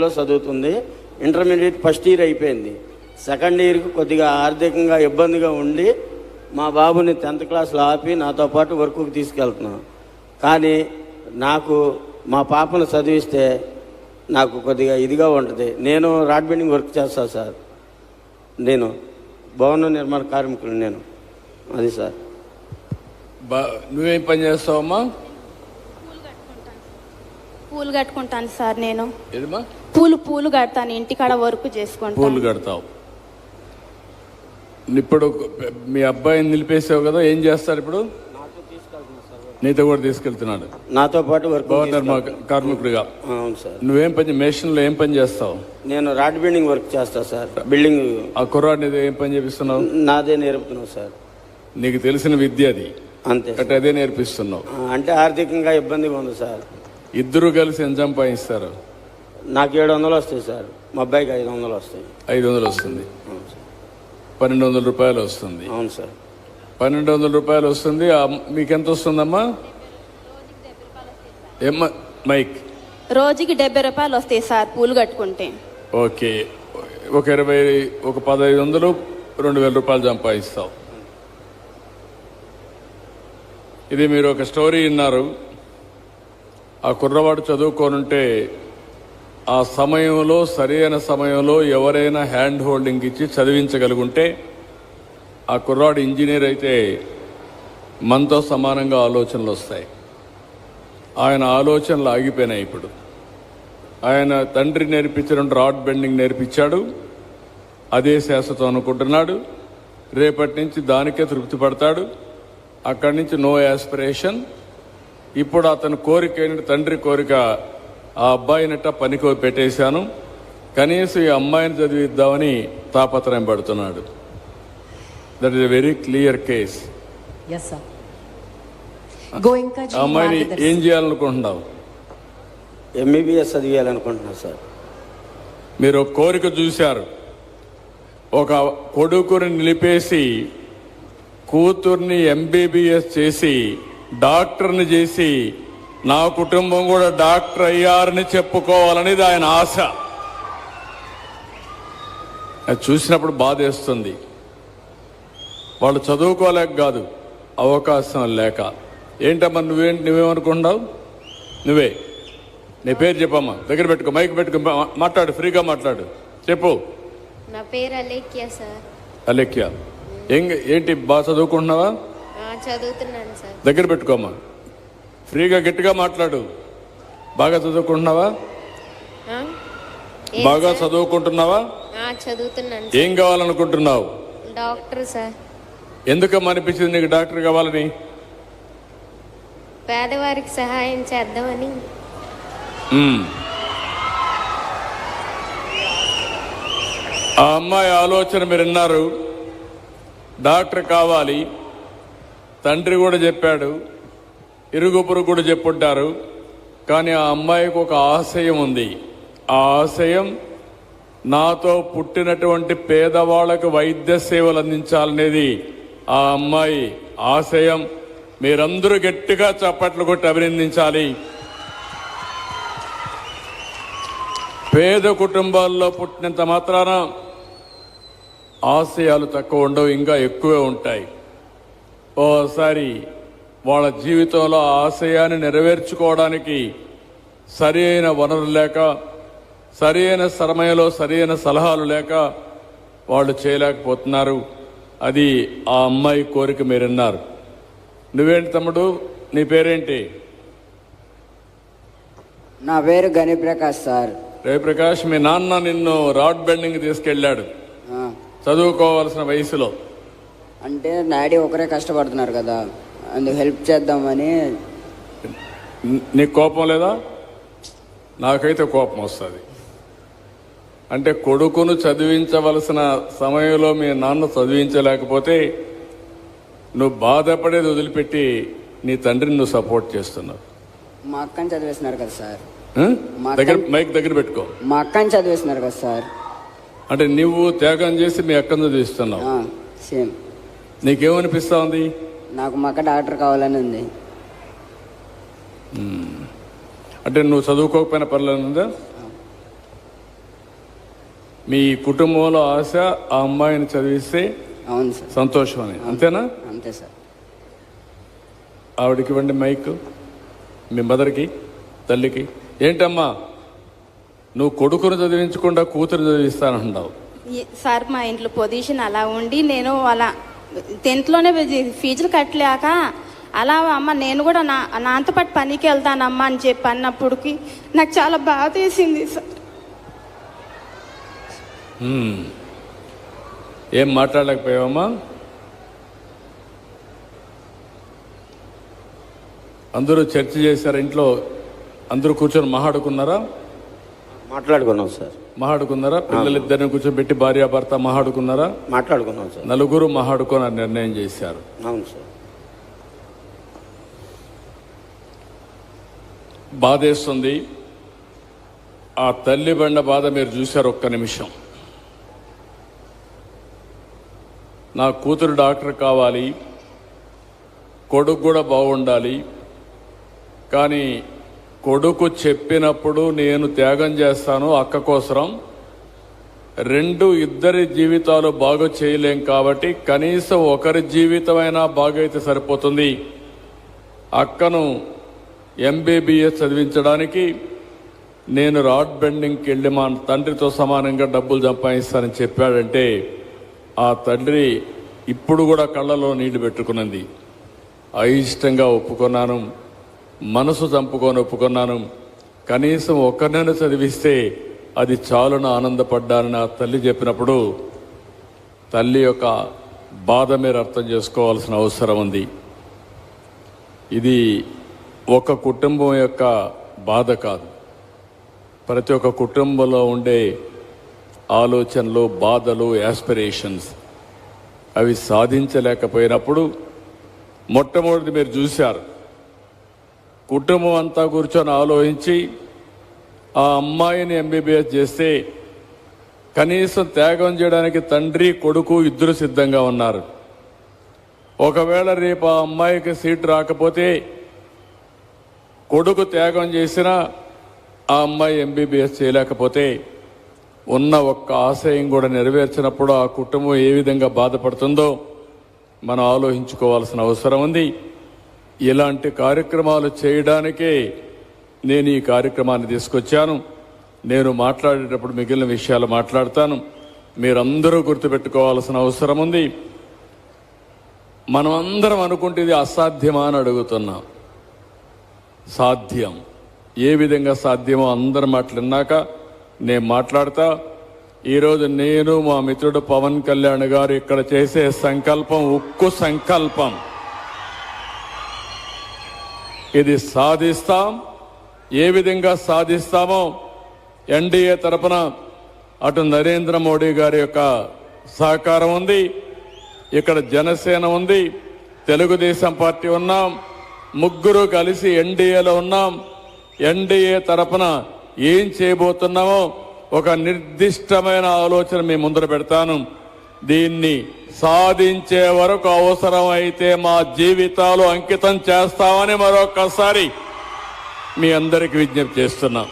లో చదువుతుంది. Intermediate first year అయిపోయింది. సెకండ్ ఇయర్కి కొద్దిగా ఆర్థికంగా ఇబ్బందిగా ఉండి మా బాబుని 10th క్లాస్లో ఆపి నాతో పాటు వర్క్కి తీసుకెళ్తున్నాను. కానీ నాకు మా పాపను చదివిస్తే నాకు కొద్దిగా ఇదిగా ఉంటుంది. నేను రాడ్ బెండింగ్ వర్క్ చేస్తాను సార్. నేను భవన నిర్మాణ కార్మికులు. నేను అది సార్. నువ్వేం పని చేస్తావమ్మా? పూలు కట్టుకుంటాను సార్. నేను ఏదమ్మా? పూలు కడతాను. ఇంటికాడ వర్క్ చేసుకుంటాను. పూలు కడతావు. ఇప్పుడు మీ అబ్బాయిని నిలిపేసావు కదా, ఏం చేస్తారు ఇప్పుడు? నీతో కూడా తీసుకెళ్తున్నాడు. నాతో పాటు వర్క్ కార్మికుడిగా. అవును సార్. నువ్వేం పని, మేషన్లో ఏం పని చేస్తావు? నేను రాడ్ బెండింగ్ వర్క్ చేస్తా సార్. బిల్డింగ్. ఆ కుర్రాడిని ఏం పని చేపిస్తున్నావు? నాదే నేర్పుతున్నావు సార్. నీకు తెలిసిన విద్య అది, అంతే. అంటే అదే నేర్పిస్తున్నావు. అంటే ఆర్థికంగా ఇబ్బందిగా ఉంది సార్. ఇద్దరు కలిసి ఎంత సంపాదిస్తారు? నాకు 700 వస్తాయి సార్. మా అబ్బాయికి 500 వస్తాయి. 500 వస్తుంది. 1200 రూపాయలు వస్తుంది. అవును సార్. 1200 రూపాయలు వస్తుంది. మీకెంత వస్తుందమ్మా? ఏమ్మా మైక్? రోజుకి 70 రూపాయలు వస్తాయి సార్ పూలు కట్టుకుంటే. ఓకే, ఒక 1500 2000 రూపాయలు సంపాదిస్తావు. ఇది మీరు ఒక స్టోరీ విన్నారు. ఆ కుర్రవాడు చదువుకోనుంటే ఆ సమయంలో, సరైన సమయంలో ఎవరైనా హ్యాండ్ హోల్డింగ్ ఇచ్చి చదివించగలుగుంటే ఆ కుర్రాడు ఇంజనీర్ అయితే మనతో సమానంగా ఆలోచనలు వస్తాయి. ఆయన ఆలోచనలు ఆగిపోయినాయి. ఇప్పుడు ఆయన తండ్రి నేర్పించిన రాడ్ బెండింగ్ నేర్పించాడు. అదే శాశ్వతం అనుకుంటున్నాడు. రేపటి నుంచి దానికే తృప్తి పడతాడు. అక్కడి నుంచి నో యాస్పిరేషన్. ఇప్పుడు అతని కోరిక ఏంటంటే, తండ్రి కోరిక, ఆ అబ్బాయినట్ట పనికి పెట్టేశాను, కనీసం ఈ అమ్మాయిని చదివిద్దామని తాపత్రయం పడుతున్నాడు. That is a very clear case. అమ్మాయిని ఏం చేయాలనుకుంటున్నావు? MBBS చదివేయాలనుకుంటున్నా సార్. మీరు ఒక కోరిక చూశారు. ఒక కొడుకుని నిలిపేసి కూతుర్ని MBBS చేసి డాక్టర్ని చేసి నా కుటుంబం కూడా డాక్టర్ అయ్యారని చెప్పుకోవాలనేది ఆయన ఆశ. అది చూసినప్పుడు బాధేస్తుంది. వాళ్ళు చదువుకోలేక కాదు, అవకాశం లేక. ఏంటమ్మా నువ్వేమనుకుంటున్నావు? నువ్వే నీ పేరు చెప్పమ్మా. దగ్గర పెట్టుకో, మైక్ పెట్టుకో, మాట్లాడు, ఫ్రీగా మాట్లాడు. చెప్పు. నా పేరు అలేఖ్య సార్. అలేఖ్య, ఏంటి బాగా చదువుకుంటున్నావా? చదువుతున్నాను సార్. దగ్గర పెట్టుకోమ్మా, ఫ్రీగా గట్టిగా మాట్లాడు. బాగా చదువుకుంటున్నావా? బాగా చదువుకుంటున్నావా? చదువుతున్నాను. ఏం కావాలనుకుంటున్నావు? Doctor sir. ఎందుకమ్మా అనిపించింది నీకు డాక్టర్ కావాలని? పేదవారికి సహాయం చేద్దామని. ఆ అమ్మాయి ఆలోచన మీరు విన్నారు. డాక్టర్ కావాలి. తండ్రి కూడా చెప్పాడు, ఇరుగు పొరుగు కూడా చెప్పుంటారు. కానీ ఆ అమ్మాయికి ఒక ఆశయం ఉంది. ఆ ఆశయం, నాతో పుట్టినటువంటి పేదవాళ్లకు వైద్య సేవలు అందించాలనేది ఆ అమ్మాయి ఆశయం. మీరందరూ గట్టిగా చప్పట్లు కొట్టి అభినందించాలి. పేద కుటుంబాల్లో పుట్టినంత మాత్రాన ఆశయాలు తక్కువ ఉండవు, ఇంకా ఎక్కువే ఉంటాయి. ఓసారి వాళ్ళ జీవితంలో ఆశయాన్ని నెరవేర్చుకోవడానికి సరి అయిన వనరులు లేక, సరి అయిన సమయంలో సరి అయిన సలహాలు లేక వాళ్ళు చేయలేకపోతున్నారు. అది ఆ అమ్మాయి కోరిక మీరు విన్నారు. నువ్వేంటి తమ్ముడు, నీ పేరేంటి? నా పేరు గణిప్రకాష్ సార్. రవిప్రకాష్, మీ నాన్న నిన్ను రాడ్ బెండింగ్ తీసుకెళ్ళాడు చదువుకోవాల్సిన వయసులో. అంటే డాడీ ఒకరే కష్టపడుతున్నారు కదా, అందుకు హెల్ప్ చేద్దామని. నీకు కోపం లేదా? నాకైతే కోపం వస్తుంది. అంటే కొడుకును చదివించవలసిన సమయంలో మీ నాన్న చదివించలేకపోతే నువ్వు బాధపడేది వదిలిపెట్టి నీ తండ్రిని నువ్వు సపోర్ట్ చేస్తున్నావు. మా అక్కని చదివేస్తున్నారు కదా సార్. మైక్ దగ్గర పెట్టుకో. మా అక్కని చదివేస్తున్నారు కదా సార్. అంటే నువ్వు త్యాగం చేసి మీ అక్కను చదివిస్తున్నావు. సేమ్. నీకేమనిపిస్తా ఉంది? నాకు మా అక్క డాక్టర్ కావాలని ఉంది. అంటే నువ్వు చదువుకోకపోయినా పర్లేదుందా? మీ కుటుంబంలో ఆశ ఆ అమ్మాయిని చదివిస్తే అవును సార్. సంతోషం అని, అంతేనా? అంతే సార్. ఆవిడకి ఇవ్వండి మైక్, మీ మదర్కి, తల్లికి. ఏంటమ్మా నువ్వు కొడుకును చదివించకుండా కూతురు చదివిస్తానంటున్నావు? సార్ మా ఇంట్లో పొజిషన్ అలా ఉండి నేను అలా 10th లోనే ఫీజులు కట్టలేక అలా అమ్మ నేను కూడా నాతో పాటు పనికి వెళ్తానమ్మా అని చెప్పి అన్నప్పటికి నాకు చాలా బాధ వేసింది సార్. ఏం మాట్లాడలేకపోయావమ్మా? అందరూ చర్చ చేశారు ఇంట్లో, అందరూ కూర్చొని మాట్లాడుకున్నారా? మాట్లాడుకున్నాం సార్. మాట్లాడుకున్నారా? పిల్లలిద్దరిని కూర్చోబెట్టి భార్యాభర్త మాట్లాడుకున్నారా? మాట్లాడుకున్నాం సార్. నలుగురు మాట్లాడుకొని నిర్ణయం చేశారు. అవును సార్. బాధేస్తుంది. ఆ తల్లి బండ బాధ మీరు చూశారు. ఒక్క నిమిషం. నా కూతురు డాక్టర్ కావాలి, కొడుకు కూడా బాగుండాలి, కానీ కొడుకు చెప్పినప్పుడు నేను త్యాగం చేస్తాను అక్క కోసం, ఇద్దరి జీవితాలు బాగు చేయలేం కాబట్టి కనీసం ఒకరి జీవితమైనా బాగైతే సరిపోతుంది. అక్కను MBBS చదివించడానికి నేను రాడ్ బెండింగ్కి వెళ్ళి మా తండ్రితో సమానంగా డబ్బులు సంపాదిస్తానని చెప్పాడంటే ఆ తండ్రి ఇప్పుడు కూడా కళ్ళలో నీళ్లు పెట్టుకున్నది. అయిష్టంగా ఒప్పుకున్నాను, మనసు చంపుకొని ఒప్పుకున్నాను. కనీసం ఒక్కరినైనా చదివిస్తే అది చాలున ఆనందపడ్డానని ఆ తల్లి చెప్పినప్పుడు తల్లి యొక్క బాధ మీరు అర్థం చేసుకోవాల్సిన అవసరం ఉంది. ఇది ఒక కుటుంబం యొక్క బాధ కాదు, ప్రతి ఒక్క కుటుంబంలో ఉండే ఆలోచనలు, బాధలు, యాస్పిరేషన్స్. అవి సాధించలేకపోయినప్పుడు మొట్టమొదటి మీరు చూశారు, కుటుంబం అంతా కూర్చొని ఆలోచించి ఆ అమ్మాయిని MBBS చేస్తే కనీసం త్యాగం చేయడానికి తండ్రి కొడుకు ఇద్దరు సిద్ధంగా ఉన్నారు. ఒకవేళ రేపు ఆ అమ్మాయికి సీట్ రాకపోతే కొడుకు త్యాగం చేసినా ఆ అమ్మాయి MBBS చేయలేకపోతే ఉన్న ఒక్క ఆశయం కూడా నెరవేర్చినప్పుడు ఆ కుటుంబం ఏ విధంగా బాధపడుతుందో మనం ఆలోచించుకోవాల్సిన అవసరం ఉంది. ఇలాంటి కార్యక్రమాలు చేయడానికే నేను ఈ కార్యక్రమాన్ని తీసుకొచ్చాను. నేను మాట్లాడేటప్పుడు మిగిలిన విషయాలు మాట్లాడతాను. మీరందరూ గుర్తుపెట్టుకోవాల్సిన అవసరం ఉంది. మనం అందరం అనుకుంటే ఇది అసాధ్యమా అని అడుగుతున్నాం. సాధ్యం. ఏ విధంగా సాధ్యమో అందరి మాటలు విన్నాక నేను మాట్లాడతా. ఈరోజు నేను మా మిత్రుడు పవన్ కళ్యాణ్ గారు ఇక్కడ చేసే సంకల్పం ఉక్కు సంకల్పం. ఇది సాధిస్తాం. ఏ విధంగా సాధిస్తామో ఎన్డీఏ తరపున అటు నరేంద్ర మోడీ గారి యొక్క సహకారం ఉంది, ఇక్కడ జనసేన ఉంది, తెలుగుదేశం పార్టీ ఉన్నాం, ముగ్గురు కలిసి ఎన్డీఏలో ఉన్నాం. ఎన్డీఏ తరపున ఏం చేయబోతున్నామో ఒక నిర్దిష్టమైన ఆలోచన మీ ముందర పెడతాను. దీన్ని సాధించే వరకు అవసరమైతే మా జీవితాలు అంకితం చేస్తామని మరొకసారి మీ అందరికీ విజ్ఞప్తి చేస్తున్నాం.